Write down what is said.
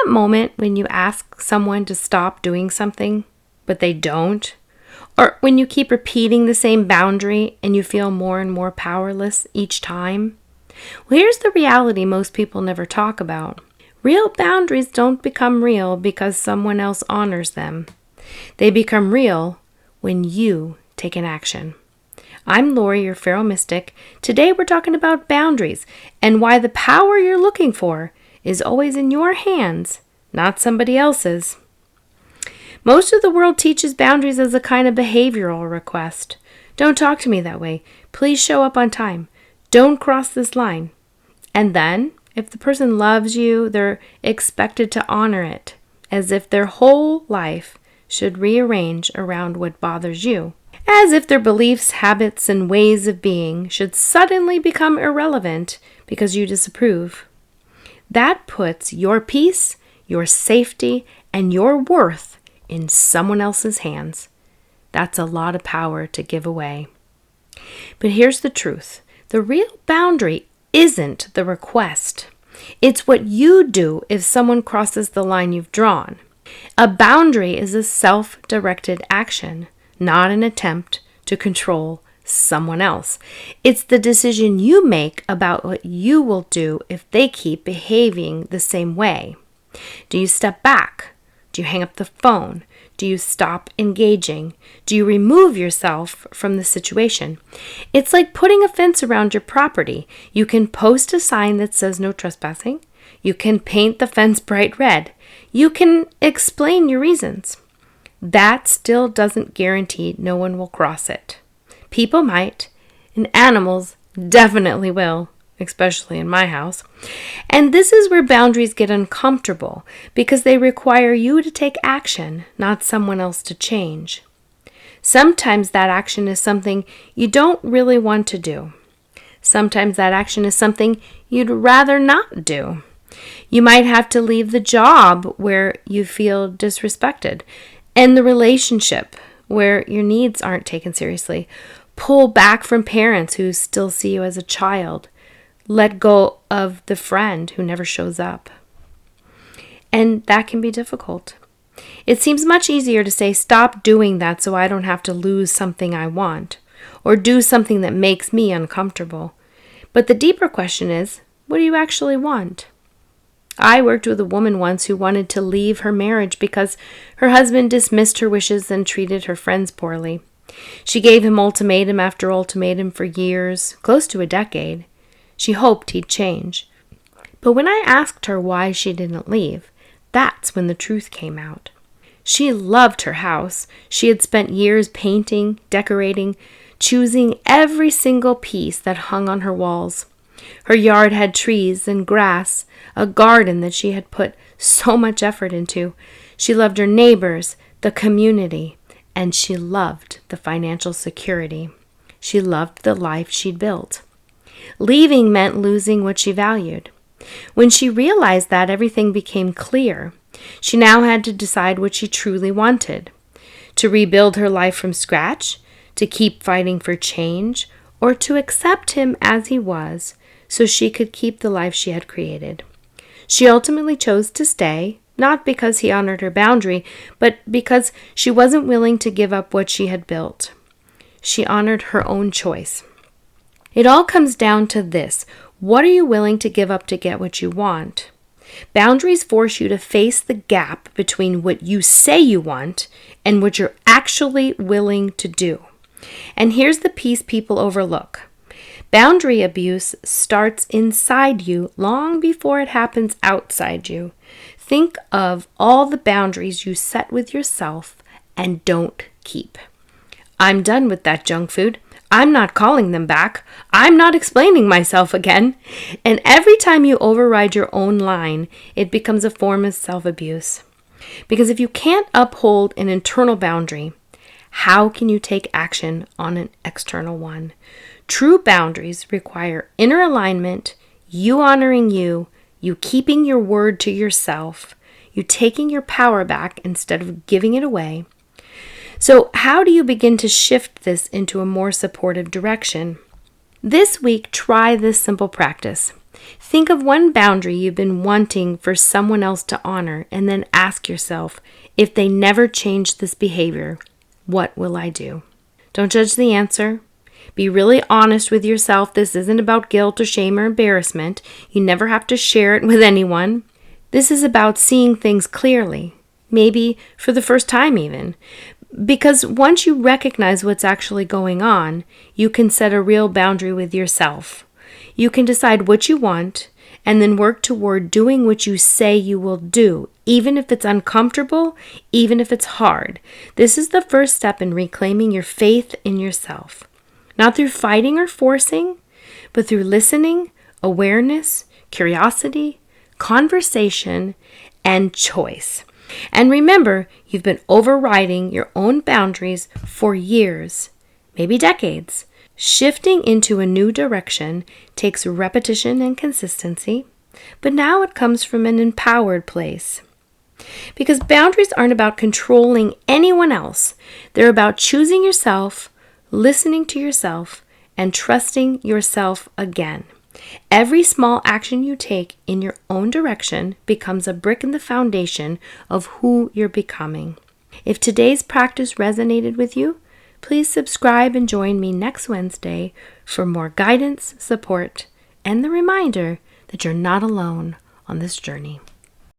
that moment when you ask someone to stop doing something, but they don't? Or when you keep repeating the same boundary and you feel more and more powerless each time? Well, here's the reality most people never talk about. Real boundaries don't become real because someone else honors them. They become real when you take an action. I'm Laurie, your Pharaoh Mystic. Today we're talking about boundaries and why the power you're looking for is always in your hands, not somebody else's. Most of the world teaches boundaries as a kind of behavioral request. Don't talk to me that way. Please show up on time. Don't cross this line. And then, if the person loves you, they're expected to honor it, as if their whole life should rearrange around what bothers you. As if their beliefs, habits, and ways of being should suddenly become irrelevant because you disapprove. That puts your peace, your safety, and your worth in someone else's hands. That's a lot of power to give away. But here's the truth. The real boundary isn't the request. It's what you do if someone crosses the line you've drawn. A boundary is a self-directed action, not an attempt to control someone else. It's the decision you make about what you will do if they keep behaving the same way. Do you step back? Do you hang up the phone? Do you stop engaging? Do you remove yourself from the situation? It's like putting a fence around your property. You can post a sign that says no trespassing. You can paint the fence bright red. You can explain your reasons. That still doesn't guarantee no one will cross it. People might, and animals definitely will, especially in my house. And this is where boundaries get uncomfortable because they require you to take action, not someone else to change. Sometimes that action is something you don't really want to do. Sometimes that action is something you'd rather not do. You might have to leave the job where you feel disrespected, and the relationship where your needs aren't taken seriously. Pull back from parents who still see you as a child. Let go of the friend who never shows up. And that can be difficult. It seems much easier to say, stop doing that so I don't have to lose something I want, or do something that makes me uncomfortable. But the deeper question is, what do you actually want? I worked with a woman once who wanted to leave her marriage because her husband dismissed her wishes and treated her friends poorly. She gave him ultimatum after ultimatum for years, close to a decade. She hoped he'd change. But when I asked her why she didn't leave, that's when the truth came out. She loved her house. She had spent years painting, decorating, choosing every single piece that hung on her walls. Her yard had trees and grass, a garden that she had put so much effort into. She loved her neighbors, the community, and she loved the financial security. She loved the life she'd built. Leaving meant losing what she valued. When she realized that, everything became clear. She now had to decide what she truly wanted. To rebuild her life from scratch, to keep fighting for change, or to accept him as he was, so she could keep the life she had created. She ultimately chose to stay, not because he honored her boundary, but because she wasn't willing to give up what she had built. She honored her own choice. It all comes down to this. What are you willing to give up to get what you want? Boundaries force you to face the gap between what you say you want and what you're actually willing to do. And here's the piece people overlook. Boundary abuse starts inside you long before it happens outside you. Think of all the boundaries you set with yourself and don't keep. I'm done with that junk food. I'm not calling them back. I'm not explaining myself again. And every time you override your own line, it becomes a form of self-abuse. Because if you can't uphold an internal boundary, how can you take action on an external one? True boundaries require inner alignment, you honoring you keeping your word to yourself, you taking your power back instead of giving it away. So how do you begin to shift this into a more supportive direction? This week, try this simple practice. Think of one boundary you've been wanting for someone else to honor, and then ask yourself, if they never change this behavior, what will I do? Don't judge the answer. Be really honest with yourself. This isn't about guilt or shame or embarrassment. You never have to share it with anyone. This is about seeing things clearly, maybe for the first time even. Because once you recognize what's actually going on, you can set a real boundary with yourself. You can decide what you want and then work toward doing what you say you will do, even if it's uncomfortable, even if it's hard. This is the first step in reclaiming your faith in yourself. Not through fighting or forcing, but through listening, awareness, curiosity, conversation, and choice. And remember, you've been overriding your own boundaries for years, maybe decades. Shifting into a new direction takes repetition and consistency, but now it comes from an empowered place. Because boundaries aren't about controlling anyone else. They're about choosing yourself, listening to yourself, and trusting yourself again. Every small action you take in your own direction becomes a brick in the foundation of who you're becoming. If today's practice resonated with you, please subscribe and join me next Wednesday for more guidance, support, and the reminder that you're not alone on this journey.